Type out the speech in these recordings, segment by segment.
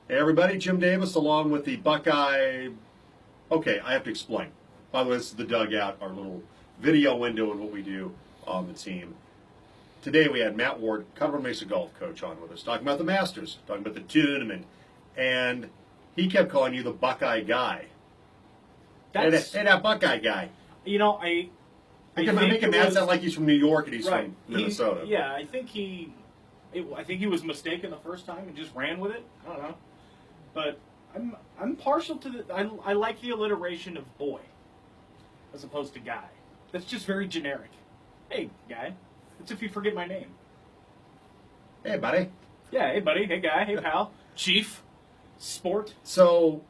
Hey everybody, Jim Davis along with the Buckeye. Okay, I have to explain. By the way, this is the Dugout, our little video window and what we do on the team. Today we had Matt Ward, Colorado Mesa golf coach, on with us, talking about the Masters, talking about the tournament, and he kept calling you the Buckeye guy. Hey, that Buckeye guy. You know, I think making Matt sound like he's from New York and he's from Minnesota. I think he was mistaken the first time and just ran with it. I don't know, but I'm partial to the. I like the alliteration of boy, as opposed to guy. That's just very generic. Hey, guy. It's if you forget my name. Hey, buddy. Yeah, hey, buddy. Hey, guy. Hey, pal. Chief. Sport. So,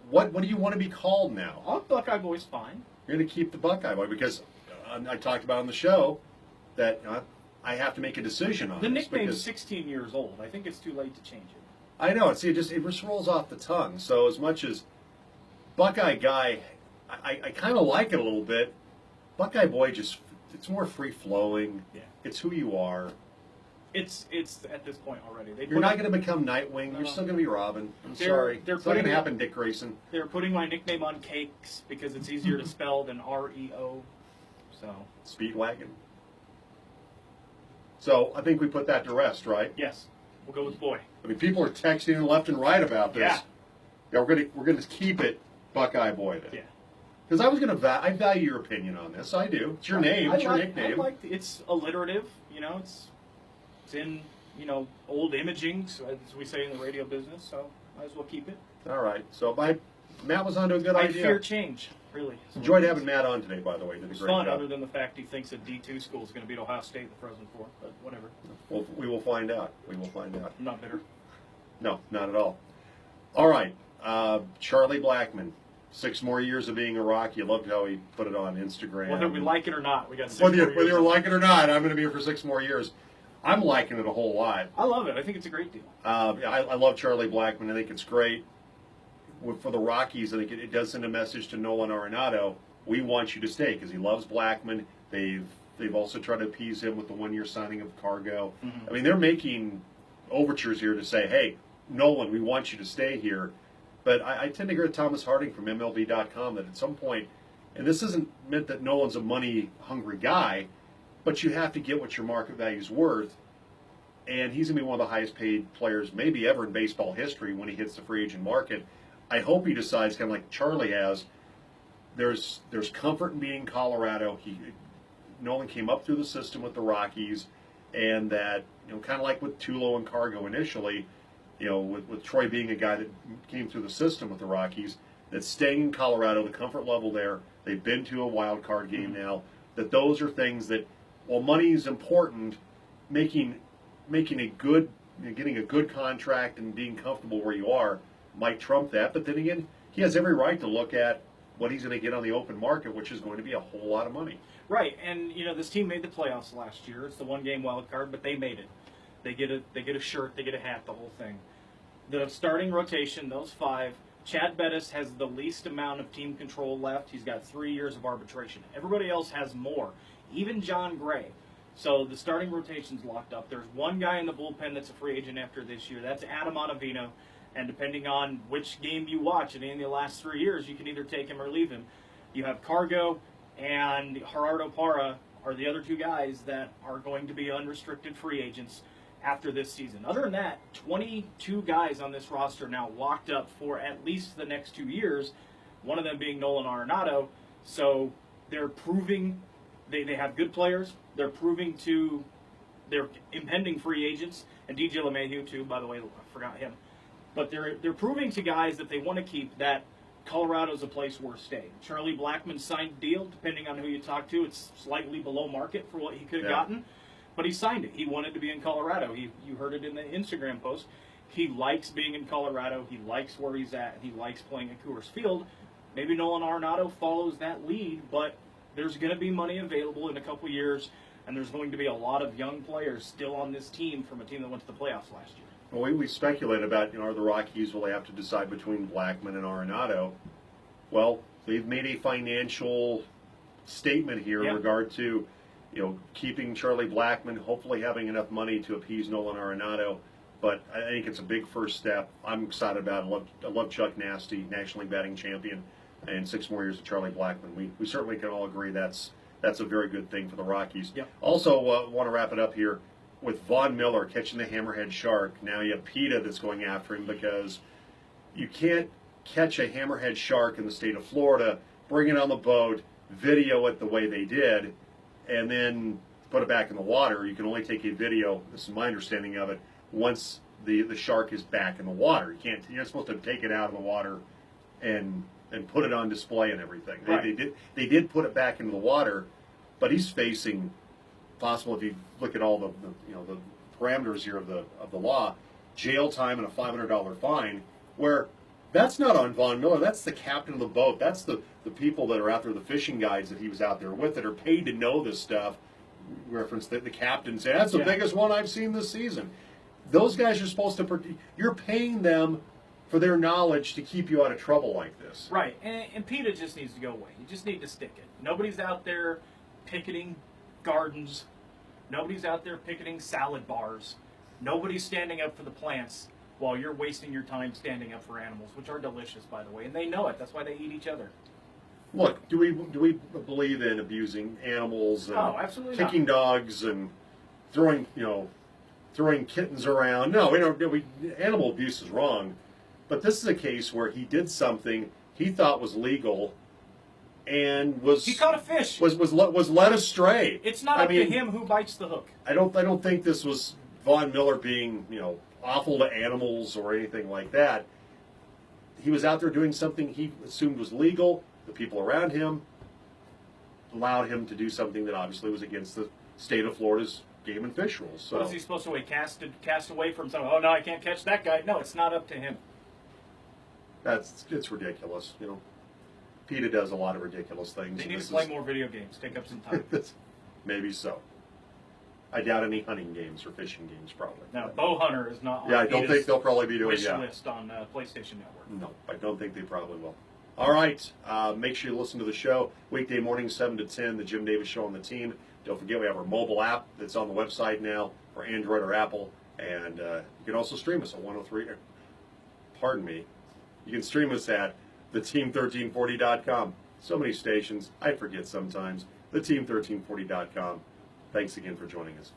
what do you want to be called now? Oh, Buckeye Boy's fine. You're going to keep the Buckeye Boy because I talked about on the show that I have to make a decision on the this. The nickname's 16 years old. I think it's too late to change it. I know. See, it just rolls off the tongue. So as much as Buckeye Guy, I kind of like it a little bit. Buckeye Boy it's more free flowing. Yeah. It's who you are. It's at this point already. You're not going to become Nightwing. You're still going to be Robin. I'm sorry. It's not going to happen, Dick Grayson. They're putting my nickname on cakes because it's easier to spell than REO. So Speedwagon. So I think we put that to rest, right? Yes. We'll go with boy. I mean, people are texting left and right about this. Yeah, we're gonna keep it Buckeye Boy then. Yeah. Because I value your opinion on this. I do. It's your name. It's your nickname. It's alliterative. You know, it's in old imaging, so as we say in the radio business. So might as well keep it. All right. So Matt was onto a good idea. I fear change. Really. Enjoyed having Matt on today, by the way. Did a great fun, job. other than the fact he thinks a D2 school is going to beat Ohio State in the Frozen Four, but whatever. Well, we will find out. We will find out. I'm not bitter. No, not at all. All right. Charlie Blackmon. 6 more years of being a Rock. You loved how he put it on Instagram. Whether we like it or not, we got 6 whether more years. Whether you like it or not, I'm going to be here for 6 more years. I'm liking it a whole lot. I love it. I think it's a great deal. I love Charlie Blackmon. I think it's great. For the Rockies, I think it does send a message to Nolan Arenado. We want you to stay because he loves Blackmon. They've also tried to appease him with the 1-year signing of Cargo. Mm-hmm. I mean, they're making overtures here to say, hey, Nolan, we want you to stay here. But I tend to agree with Thomas Harding from MLB.com that at some point, and this isn't meant that Nolan's a money-hungry guy, but you have to get what your market value is worth. And he's going to be one of the highest-paid players maybe ever in baseball history when he hits the free agent market. I hope he decides, kind of like Charlie has, there's comfort in being in Colorado. Nolan came up through the system with the Rockies, and that, kind of like with Tulo and Cargo initially, with Troy being a guy that came through the system with the Rockies, that staying in Colorado, the comfort level there, they've been to a wild card game now, that those are things that, while money is important, making a good, getting a good contract and being comfortable where you are might trump that. But then again, he has every right to look at what he's going to get on the open market, which is going to be a whole lot of money. Right, and this team made the playoffs last year. It's the 1-game wild card, but they made it. They get a shirt, they get a hat, the whole thing. The starting rotation, those 5. Chad Bettis has the least amount of team control left. He's got 3 years of arbitration. Everybody else has more, even John Gray. So the starting rotation's locked up. There's one guy in the bullpen that's a free agent after this year. That's Adam Ottavino. And depending on which game you watch in any of the last 3 years, you can either take him or leave him. You have Cargo and Gerardo Parra are the other 2 guys that are going to be unrestricted free agents after this season. Other than that, 22 guys on this roster now locked up for at least the next 2 years, one of them being Nolan Arenado. So they're proving they have good players. They're proving to their impending free agents, and DJ LeMahieu too, by the way, I forgot him. But they're proving to guys that they want to keep that Colorado's a place worth staying. Charlie Blackmon signed a deal, depending on who you talk to, it's slightly below market for what he could have gotten. But he signed it. He wanted to be in Colorado. You heard it in the Instagram post. He likes being in Colorado. He likes where he's at. He likes playing at Coors Field. Maybe Nolan Arenado follows that lead, but there's going to be money available in a couple years, and there's going to be a lot of young players still on this team from a team that went to the playoffs last year. Well, we speculate about, are the Rockies, will they have to decide between Blackmon and Arenado? Well, they've made a financial statement here in regard to, keeping Charlie Blackmon, hopefully having enough money to appease Nolan Arenado. But I think it's a big first step. I'm excited about it. I love Chuck Nasty, National League batting champion, and 6 more years of Charlie Blackmon. We certainly can all agree that's a very good thing for the Rockies. Yep. Also, want to wrap it up here with Von Miller catching the hammerhead shark. Now you have PETA that's going after him because you can't catch a hammerhead shark in the state of Florida, bring it on the boat, video it the way they did, and then put it back in the water. You can only take a video, this is my understanding of it, once the shark is back in the water. You're not supposed to take it out of the water and put it on display and everything. Right. They did put it back into the water, but he's facing possible, if you look at all the parameters here of the law, jail time and a $500 fine, where that's not on Von Miller. That's the captain of the boat. That's the people that are out there, the fishing guides that he was out there with, that are paid to know this stuff. Reference that the captain said, that's the biggest one I've seen this season. Those guys are supposed to, you're paying them for their knowledge to keep you out of trouble like this. Right, and PETA just needs to go away. You just need to stick it. Nobody's out there picketing gardens. Nobody's out there picketing salad bars. Nobody's standing up for the plants while you're wasting your time standing up for animals, which are delicious, by the way, and they know it. That's why they eat each other. Look, do we believe in abusing animals and absolutely kicking dogs and throwing kittens around? No, we don't. Animal abuse is wrong, but this is a case where he did something he thought was legal, and he caught a fish. Was led astray. It's not up to him who bites the hook. I don't think this was Von Miller being awful to animals or anything like that. He was out there doing something he assumed was legal. The people around him allowed him to do something that obviously was against the state of Florida's game and fish rules. So, what is he supposed to cast away from someone? Oh no, I can't catch that guy. No, it's not up to him. It's ridiculous. PETA does a lot of ridiculous things. They need to play more video games. Take up some time. Maybe so. I doubt any hunting games or fishing games, probably. Now, Bow Hunter is not on I don't think they'll probably be doing wish list on PlayStation Network. No, I don't think they probably will. All right, make sure you listen to the show. Weekday mornings, 7 to 10, the Jim Davis Show on the team. Don't forget, we have our mobile app that's on the website now for Android or Apple. And you can also stream us at 103. Pardon me. You can stream us at theteam1340.com. So many stations, I forget sometimes. Theteam1340.com. Thanks again for joining us.